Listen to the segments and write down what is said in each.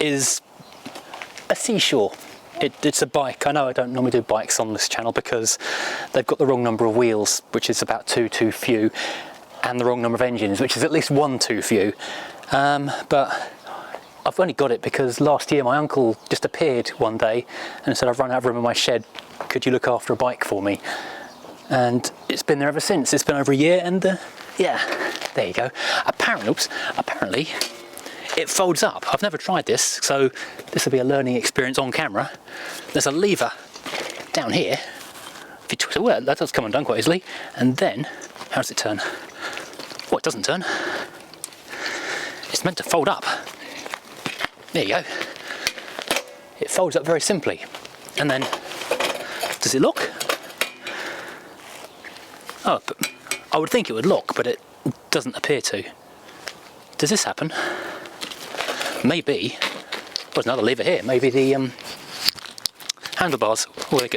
is a Seashore. It's a bike. I know I don't normally do bikes on this channel because they've got the wrong number of wheels, which is about two too few, and the wrong number of engines, which is at least one too few. But I've only got it because last year my uncle just appeared one day and said, I've run out of room in my shed, could you look after a bike for me? And it's been there ever since. It's been over a year, and yeah, there you go. Apparently it folds up. I've never tried this, so this will be a learning experience on camera. There's a lever down here. If you twist it, well, that does come undone quite easily. And then, how does it turn? Oh, it doesn't turn. It's meant to fold up. There you go. It folds up very simply. And then, does it lock? Oh, but I would think it would lock, but it doesn't appear to. Does this happen? Maybe, there's another lever here, maybe the handlebars, well,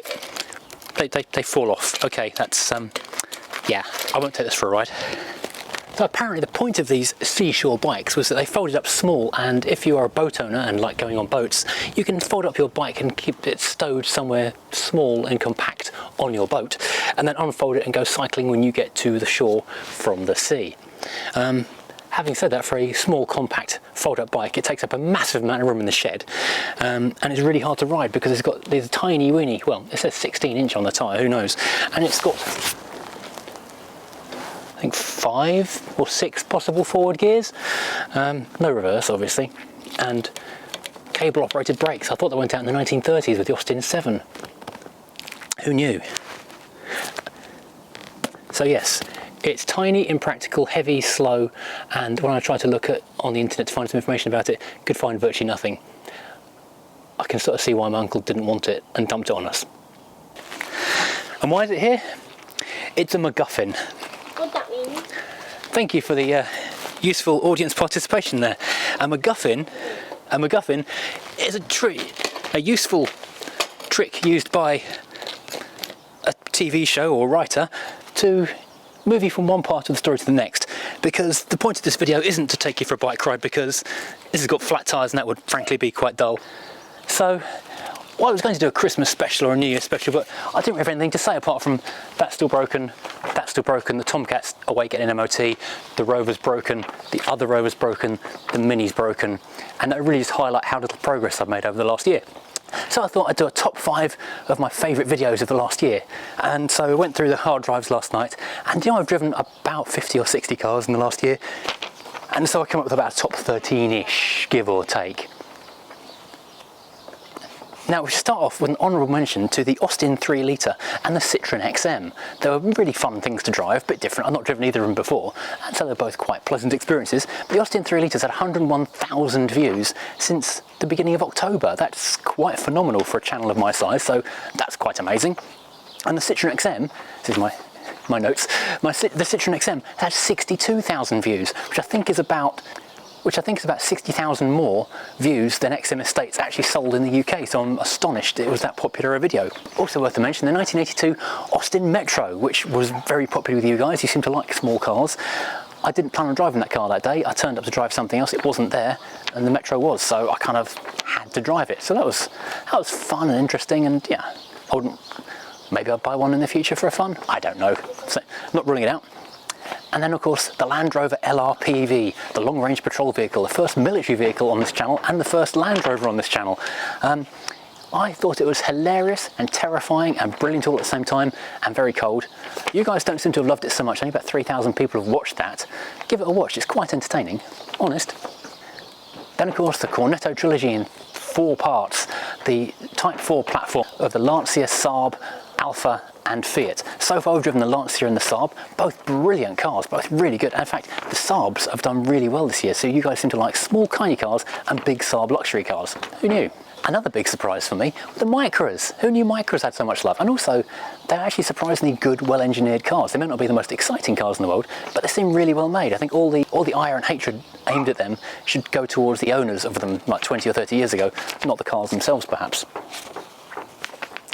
they fall off. Okay, that's, yeah, I won't take this for a ride. So apparently the point of these Seashore bikes was that they folded up small, and if you are a boat owner and like going on boats, you can fold up your bike and keep it stowed somewhere small and compact on your boat, and then unfold it and go cycling when you get to the shore from the sea. Having said that, for a small, compact, fold-up bike, it takes up a massive amount of room in the shed, and it's really hard to ride because it's got these tiny, weeny, well, it says 16-inch on the tyre, who knows, and it's got, I think, 5 or 6 possible forward gears, no reverse, obviously, and cable-operated brakes. I thought they went out in the 1930s with the Austin 7. Who knew? So yes, it's tiny, impractical, heavy, slow, and when I tried to look at on the internet to find some information about it, could find virtually nothing. I can sort of see why my uncle didn't want it and dumped it on us. And why is it here? It's a MacGuffin. What that mean? Thank you for the useful audience participation there. A MacGuffin is a useful trick used by a TV show or writer to move you from one part of the story to the next, because the point of this video isn't to take you for a bike ride, because this has got flat tyres and that would frankly be quite dull. So, well, I was going to do a Christmas special or a New Year special, but I didn't have anything to say apart from that's still broken, the Tomcat's away getting an MOT, the Rover's broken, the other Rover's broken, the Mini's broken, and that really just highlight how little progress I've made over the last year. So I thought I'd do a top 5 of my favourite videos of the last year, and so I went through the hard drives last night, and you know, I've driven about 50 or 60 cars in the last year, and so I came up with about a top 13-ish, give or take. Now we start off with an honourable mention to the Austin 3 litre and the Citroen XM. They were really fun things to drive, a bit different. I've not driven either of them before, and so they're both quite pleasant experiences. But the Austin 3 litres had 101,000 views since the beginning of October. That's quite phenomenal for a channel of my size, so that's quite amazing. And the Citroen XM, this is my notes, the Citroen XM had 62,000 views, which I think is about 60,000 more views than XM Estates actually sold in the UK, so I'm astonished it was that popular a video. Also worth to mention, the 1982 Austin Metro, which was very popular with you guys. You seem to like small cars. I didn't plan on driving that car that day. I turned up to drive something else, it wasn't there, and the Metro was, so I kind of had to drive it. So that was fun and interesting, and yeah, maybe I'll buy one in the future for fun. I don't know, so not ruling it out. And then of course the Land Rover LRPV, the long range patrol vehicle, the first military vehicle on this channel and the first Land Rover on this channel. I thought it was hilarious and terrifying and brilliant all at the same time, and very cold. You guys don't seem to have loved it so much. Only about 3,000 people have watched that. Give it a watch, it's quite entertaining, honest. Then of course the Cornetto trilogy in 4 parts, the Type 4 platform of the Lancia, Saab, Alfa and Fiat. So far we've driven the Lancia and the Saab, both brilliant cars, both really good. And in fact, the Saabs have done really well this year, so you guys seem to like small, tiny cars and big Saab luxury cars. Who knew? Another big surprise for me, the Micras. Who knew Micras had so much love? And also, they're actually surprisingly good, well-engineered cars. They may not be the most exciting cars in the world, but they seem really well made. I think all the ire and hatred aimed at them should go towards the owners of them like 20 or 30 years ago, not the cars themselves perhaps.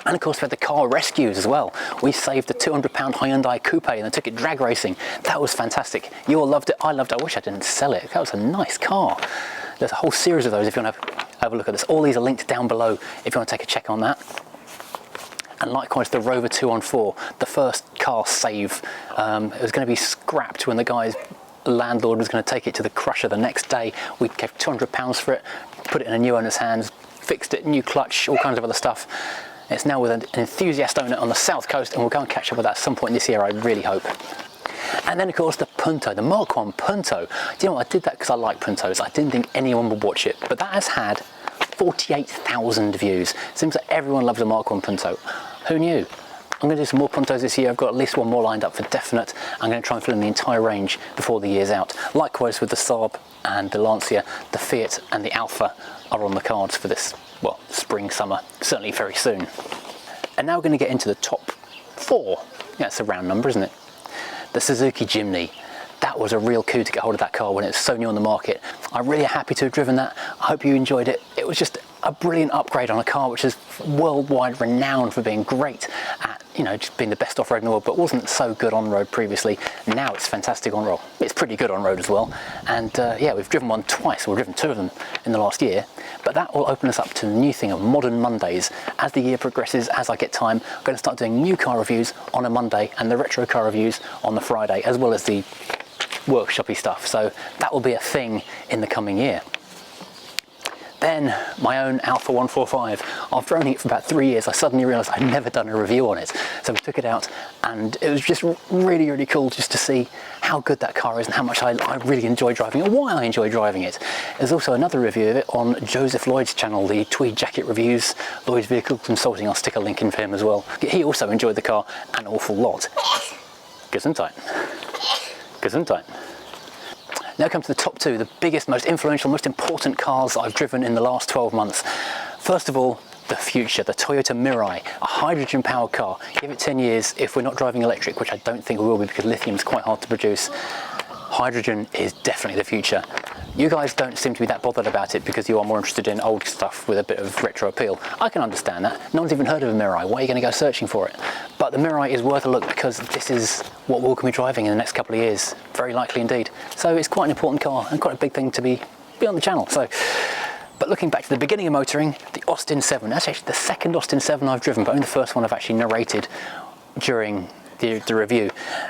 And of course we had the car rescues as well. We saved the £200 Hyundai Coupe and then took it drag racing. That was fantastic. You all loved it, I loved it. I wish I didn't sell it. That was a nice car. There's a whole series of those if you want to have have a look at this. All these are linked down below if you want to take a check on that. And likewise the Rover 2-on-4, the first car save. It was going to be scrapped when the guy's landlord was going to take it to the crusher the next day. We gave £200 for it, put it in a new owner's hands, fixed it, new clutch, all kinds of other stuff. It's now with an enthusiast owner on the south coast, and we'll go and catch up with that at some point this year, I really hope. And then of course the Punto, the Mark 1 Punto. Do you know what, I did that because I like Puntos. I didn't think anyone would watch it, but that has had 48,000 views. Seems like everyone loves a Mark 1 Punto. Who knew? I'm going to do some more Puntos this year. I've got at least one more lined up for definite. I'm going to try and fill in the entire range before the year's out. Likewise with the Saab and the Lancia, the Fiat and the Alfa are on the cards for this, well, spring, summer, certainly very soon. And now we're going to get into the top 4. Yeah, it's a round number, isn't it? The Suzuki Jimny. That was a real coup to get hold of that car when it was so new on the market. I'm really happy to have driven that. I hope you enjoyed it. It was just a brilliant upgrade on a car which is worldwide renowned for being great at, you know, just being the best off-road in the world, but wasn't so good on-road previously. Now it's fantastic on-road. It's pretty good on-road as well. And yeah, we've driven one twice, or we've driven 2 of them in the last year. But that will open us up to the new thing of modern Mondays. As the year progresses, as I get time, I'm going to start doing new car reviews on a Monday and the retro car reviews on the Friday, as well as the workshoppy stuff. So that will be a thing in the coming year. Then my own Alpha 145. After owning it for about 3 years, I suddenly realised I'd never done a review on it. So we took it out, and it was just really, really cool just to see how good that car is and how much I really enjoy driving it, and why I enjoy driving it. There's also another review of it on Joseph Lloyd's channel, the Tweed Jacket Reviews, Lloyd's Vehicle Consulting. I'll stick a link in for him as well. He also enjoyed the car an awful lot. Gesundheit. Gesundheit. Now comes to the top 2, the biggest, most influential, most important cars I've driven in the last 12 months. First of all, the future, the Toyota Mirai, a hydrogen-powered car. Give it 10 years, if we're not driving electric, which I don't think we will be because lithium is quite hard to produce, hydrogen is definitely the future. You guys don't seem to be that bothered about it because you are more interested in old stuff with a bit of retro appeal. I can understand that. No one's even heard of a Mirai. Why are you going to go searching for it? But the Mirai is worth a look because this is what we'll be driving in the next couple of years. Very likely indeed. So it's quite an important car and quite a big thing to be on the channel. So, but looking back to the beginning of motoring, the Austin 7. That's actually the second Austin 7 I've driven, but only the first one I've actually narrated during the review,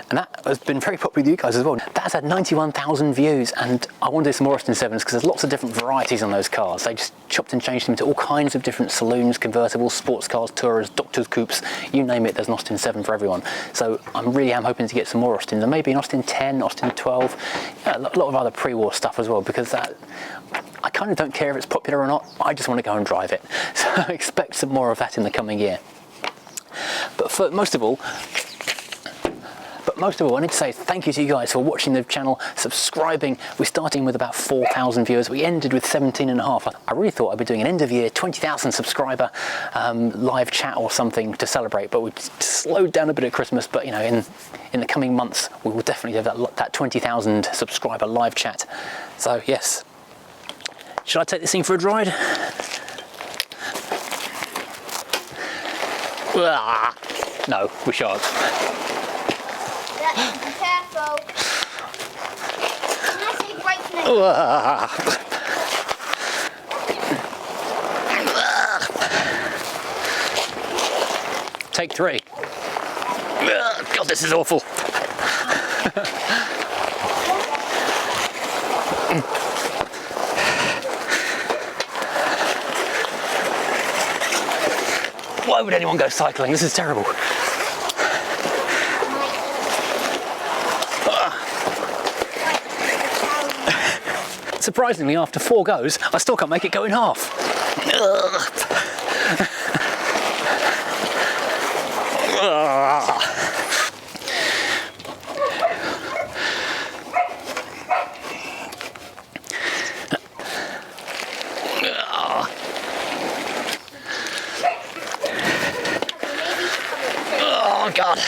and that has been very popular with you guys as well. That has had 91,000 views, and I want to do some more Austin 7s because there's lots of different varieties on those cars. They just chopped and changed them into all kinds of different saloons, convertibles, sports cars, tourers, doctors' coupes, you name it, there's an Austin 7 for everyone. So I really am hoping to get some more Austins, and maybe an Austin 10, Austin 12, yeah, a lot of other pre-war stuff as well, because I kind of don't care if it's popular or not, I just want to go and drive it. So expect some more of that in the coming year. But most of all, I need to say thank you to you guys for watching the channel, subscribing. We're starting with about 4,000 viewers. We ended with 17.5. I really thought I'd be doing an end of year 20,000 subscriber live chat or something to celebrate, but we slowed down a bit at Christmas. But you know, in the coming months, we will definitely have that 20,000 subscriber live chat. So yes, should I take this thing for a ride? No, we shan't. Be careful. Can I see brake next? Take 3. God, this is awful. Why would anyone go cycling? This is terrible. Surprisingly, after 4 goes, I still can't make it go in half. Oh God.